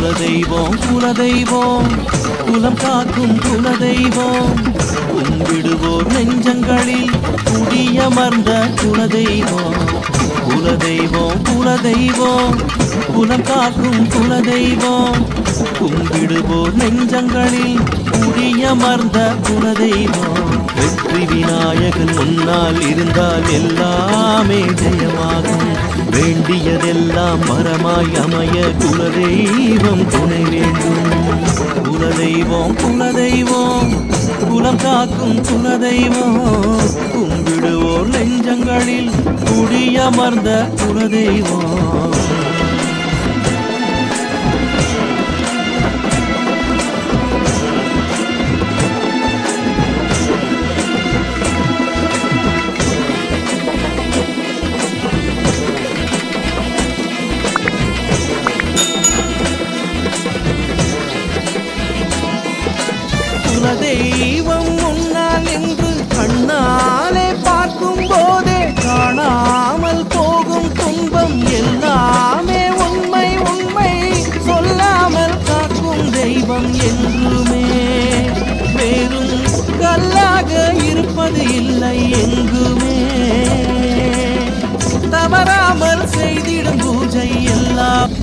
குலதெய்வம் குலதெய்வம் குலம் காக்கும் குலதெய்வம் கும்பிடுவோர் நெஞ்சங்களில் குடியமர்ந்த குலதெய்வம் குலதெய்வம் குலதெய்வம் குலம் காக்கும் குலதெய்வம் கும்பிடுவோர் நெஞ்சங்களில் குடியமர்ந்த குலதெய்வம் வெற்றி விநாயகன் முன்னால் இருந்தால் எல்லாமே ஜெயமாகும் வேண்டியதெல்லாம் மரமாய் அமைய குலதெய்வம் துணை வேண்டும் குலதெய்வம் குலதெய்வம் குலம் காக்கும் குலதெய்வம் கும்பிடுவோர் நெஞ்சங்களில் குடியமர்ந்த குலதெய்வம் குலதெய்வம் முன்னால் என்று கண்ணாலே பார்க்கும் போதே காணாமல் போகும் துன்பம் எல்லாமே உண்மை உண்மை சொல்லாமல் காக்கும் தெய்வம் என்றுமே வேறும் கல்லாக இருப்பது இல்லை எங்குமே தவறாமல் செய்திடும் பூஜை எல்லாம்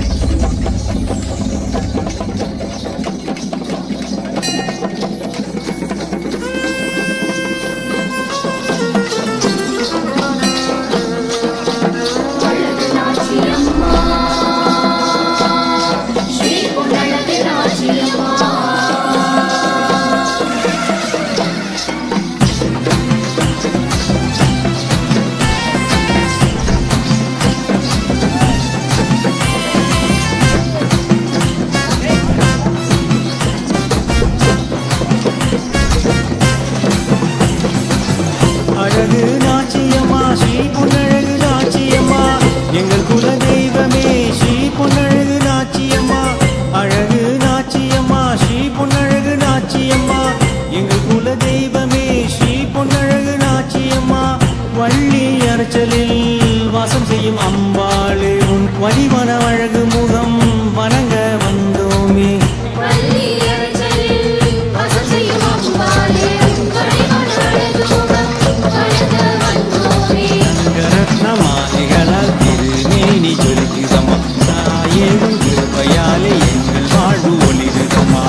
அழகு நாச்சியம்மா ஸ்ரீ பொன்னழகு நாச்சியம்மா எங்கள் குலதெய்வமே ஸ்ரீ பொன்னழகு நாச்சியம்மா அழகு நாச்சியம்மா ஸ்ரீ பொன்னழகு நாச்சியம்மா எங்கள் குலதெய்வமே ஸ்ரீ பொன்னழகு நாச்சியம்மா வள்ளி அரைச்சலில் வாசம் செய்யும் அம்பாளே உன் வடிவன அழகு முகம் வணங்க வந்தோமே திருமேனி ஜொலிக்குதம்மா நாயேவும் கிருபையாலே எங்கள் வாழ்வு ஒளிருதம்மா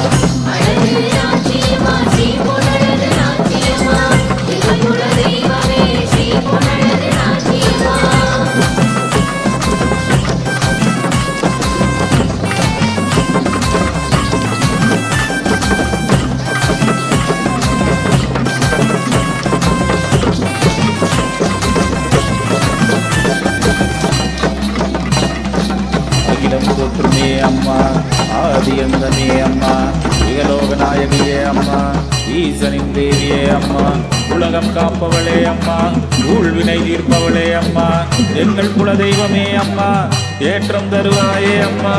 முதற்றுமே அம்மா ஆதியந்தமே அம்மா இகலோக நாயகியே அம்மா ஈசனின் தேவியே அம்மா உலகம் காப்பவளே அம்மா ஊழ்வினை தீர்ப்பவளே அம்மா எங்கள் குலதெய்வமே அம்மா ஏற்றம் தருவாயே அம்மா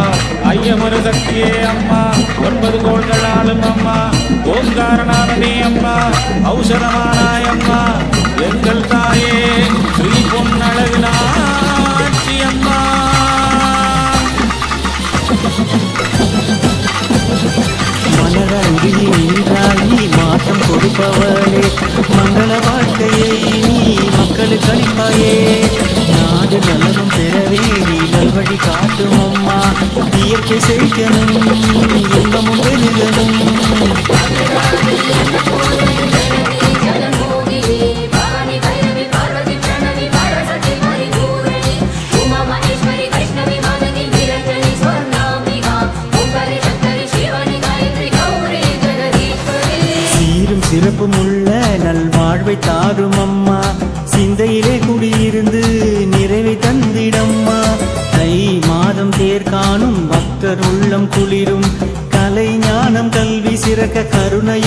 ஐயமரு சக்தியே அம்மா 9 கோள்களாலும் அம்மா ஓங்காரநாதனே அம்மா ஔஷதமானாய் அம்மா எங்கள் தாயே ஸ்ரீ பொன்னழகு நாச்சி அம்மா மலரங்கினி நீராகி மாற்றம் கொடுப்பவளே மங்கள வாழ்க்கையை நீ மக்களுக்கு அளிப்பாயே நாடு நலனும் பெறவே நீ நல்வழி காட்டும் அம்மா இயற்கை செழிக்கணும் இன்பமும் பெருகணும் சிறப்பும் உள்ள நல்வாழ்வை தாரும் அம்மா சிந்தையிலே குடியிருந்து நிறைவை தந்திடம்மா தை மாதம் தேர் காணும் பக்தர் உள்ளம் குளிரும் கலை ஞானம் கல்வி சிறக்க கருணை